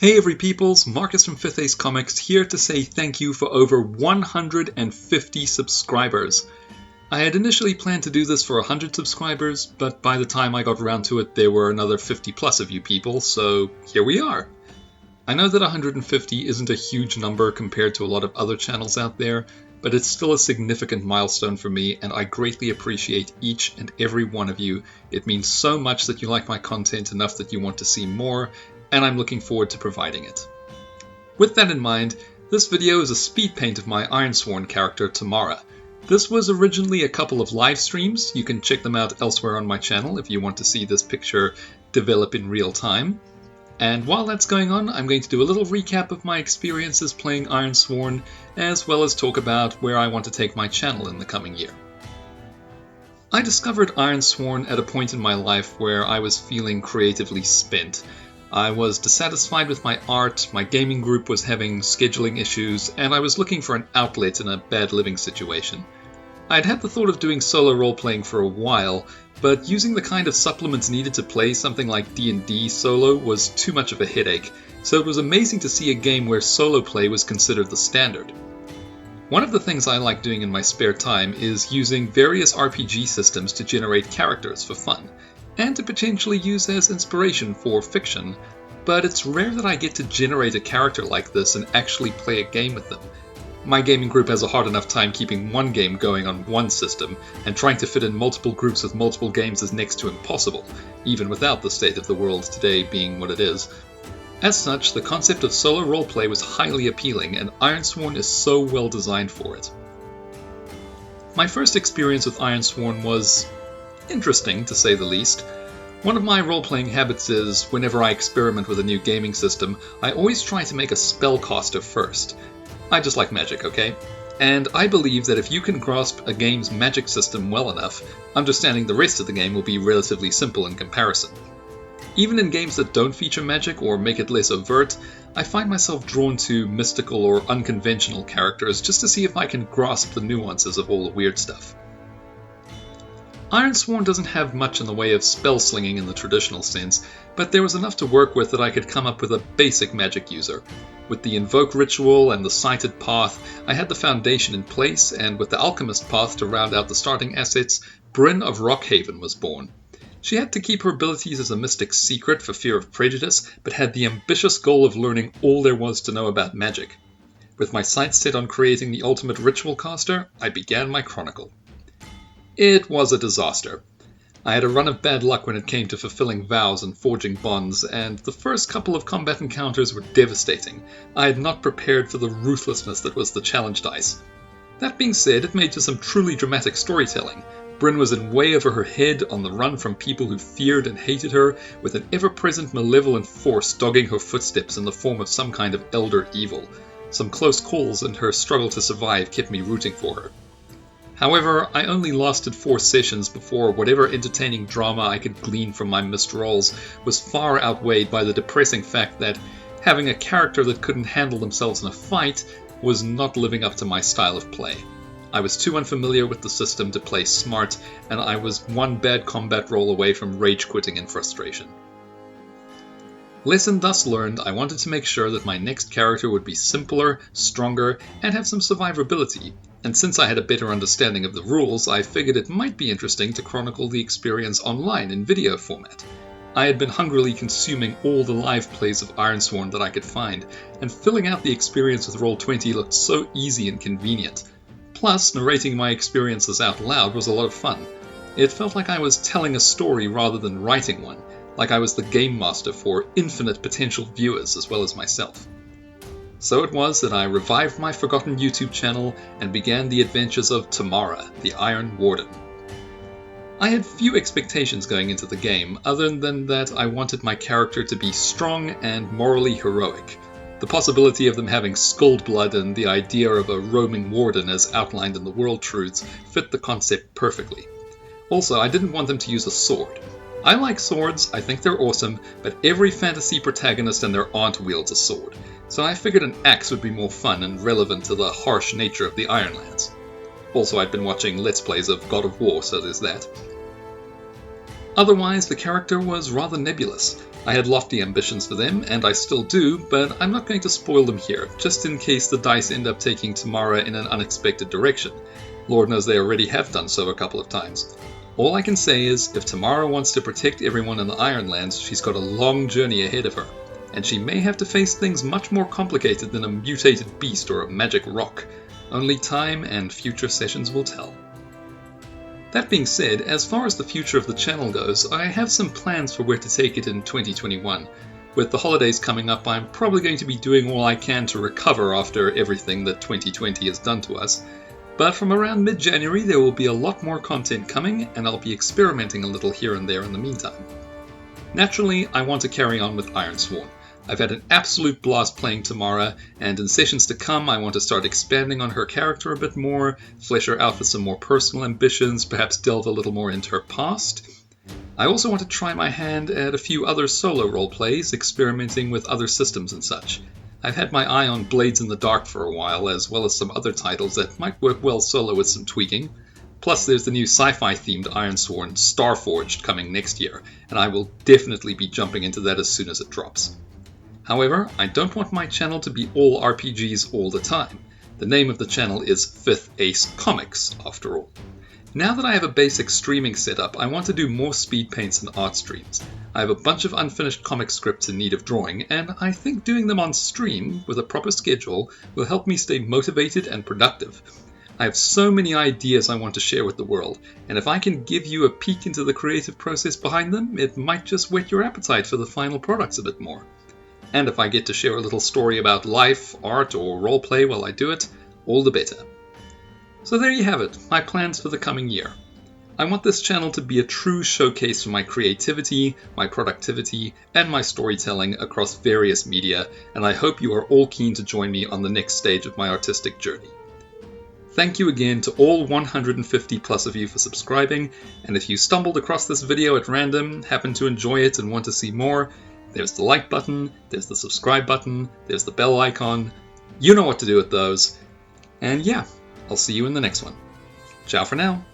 Hey every peoples, Marcus from 5th Ace Comics here to say thank you for over 150 subscribers. I had initially planned to do this for 100 subscribers, but by the time I got around to it there were another 50 plus of you people, so here we are. I know that 150 isn't a huge number compared to a lot of other channels out there, but it's still a significant milestone for me and I greatly appreciate each and every one of you. It means so much that you like my content enough that you want to see more, and I'm looking forward to providing it. With that in mind, this video is a speed paint of my Ironsworn character, Tamara. This was originally a couple of live streams. You can check them out elsewhere on my channel if you want to see this picture develop in real time. And while that's going on, I'm going to do a little recap of my experiences playing Ironsworn, as well as talk about where I want to take my channel in the coming year. I discovered Ironsworn at a point in my life where I was feeling creatively spent. I was dissatisfied with my art, my gaming group was having scheduling issues, and I was looking for an outlet in a bad living situation. I'd had the thought of doing solo role-playing for a while, but using the kind of supplements needed to play something like D&D solo was too much of a headache, so it was amazing to see a game where solo play was considered the standard. One of the things I like doing in my spare time is using various RPG systems to generate characters for fun, and to potentially use as inspiration for fiction, but it's rare that I get to generate a character like this and actually play a game with them. My gaming group has a hard enough time keeping one game going on one system, and trying to fit in multiple groups with multiple games is next to impossible, even without the state of the world today being what it is. As such, the concept of solo roleplay was highly appealing, and Ironsworn is so well designed for it. My first experience with Ironsworn was interesting, to say the least. One of my role-playing habits is, whenever I experiment with a new gaming system, I always try to make a spellcaster first. I just like magic, okay? And I believe that if you can grasp a game's magic system well enough, understanding the rest of the game will be relatively simple in comparison. Even in games that don't feature magic or make it less overt, I find myself drawn to mystical or unconventional characters just to see if I can grasp the nuances of all the weird stuff. Ironsworn doesn't have much in the way of spell slinging in the traditional sense, but there was enough to work with that I could come up with a basic magic user. With the invoke ritual and the sighted path, I had the foundation in place, and with the alchemist path to round out the starting assets, Bryn of Rockhaven was born. She had to keep her abilities as a mystic secret for fear of prejudice, but had the ambitious goal of learning all there was to know about magic. With my sights set on creating the ultimate ritual caster, I began my chronicle. It was a disaster. I had a run of bad luck when it came to fulfilling vows and forging bonds, and the first couple of combat encounters were devastating. I had not prepared for the ruthlessness that was the challenge dice. That being said, it made for some truly dramatic storytelling. Bryn was in way over her head, on the run from people who feared and hated her, with an ever-present malevolent force dogging her footsteps in the form of some kind of elder evil. Some close calls and her struggle to survive kept me rooting for her. However, I only lasted 4 sessions before whatever entertaining drama I could glean from my missed rolls was far outweighed by the depressing fact that having a character that couldn't handle themselves in a fight was not living up to my style of play. I was too unfamiliar with the system to play smart, and I was one bad combat roll away from rage quitting in frustration. Lesson thus learned, I wanted to make sure that my next character would be simpler, stronger, and have some survivability. And since I had a better understanding of the rules, I figured it might be interesting to chronicle the experience online in video format. I had been hungrily consuming all the live plays of Ironsworn that I could find, and filling out the experience with Roll20 looked so easy and convenient. Plus, narrating my experiences out loud was a lot of fun. It felt like I was telling a story rather than writing one, like I was the game master for infinite potential viewers as well as myself. So it was that I revived my forgotten YouTube channel and began the adventures of Tamara, the Iron Warden. I had few expectations going into the game, other than that I wanted my character to be strong and morally heroic. The possibility of them having scald blood and the idea of a roaming warden as outlined in the World Truths fit the concept perfectly. Also, I didn't want them to use a sword. I like swords, I think they're awesome, but every fantasy protagonist and their aunt wields a sword, so I figured an axe would be more fun and relevant to the harsh nature of the Ironlands. Also, I'd been watching Let's Plays of God of War, so there's that. Otherwise, the character was rather nebulous. I had lofty ambitions for them, and I still do, but I'm not going to spoil them here, just in case the dice end up taking Tamara in an unexpected direction. Lord knows they already have done so a couple of times. All I can say is, if Tamara wants to protect everyone in the Ironlands, she's got a long journey ahead of her, and she may have to face things much more complicated than a mutated beast or a magic rock. Only time and future sessions will tell. That being said, as far as the future of the channel goes, I have some plans for where to take it in 2021. With the holidays coming up, I'm probably going to be doing all I can to recover after everything that 2020 has done to us. But from around mid-January there will be a lot more content coming, and I'll be experimenting a little here and there in the meantime. Naturally, I want to carry on with Ironsworn. I've had an absolute blast playing Tamara, and in sessions to come I want to start expanding on her character a bit more, flesh her out with some more personal ambitions, perhaps delve a little more into her past. I also want to try my hand at a few other solo roleplays, experimenting with other systems and such. I've had my eye on Blades in the Dark for a while, as well as some other titles that might work well solo with some tweaking. Plus there's the new sci-fi themed Ironsworn, Starforged, coming next year, and I will definitely be jumping into that as soon as it drops. However, I don't want my channel to be all RPGs all the time. The name of the channel is 5th Ace Comics, after all. Now that I have a basic streaming setup, I want to do more speed paints and art streams. I have a bunch of unfinished comic scripts in need of drawing, and I think doing them on stream, with a proper schedule, will help me stay motivated and productive. I have so many ideas I want to share with the world, and if I can give you a peek into the creative process behind them, it might just whet your appetite for the final products a bit more. And if I get to share a little story about life, art, or roleplay while I do it, all the better. So there you have it, my plans for the coming year. I want this channel to be a true showcase for my creativity, my productivity, and my storytelling across various media, and I hope you are all keen to join me on the next stage of my artistic journey. Thank you again to all 150 plus of you for subscribing, and if you stumbled across this video at random, happen to enjoy it and want to see more, there's the like button, there's the subscribe button, there's the bell icon. You know what to do with those. And yeah, I'll see you in the next one. Ciao for now.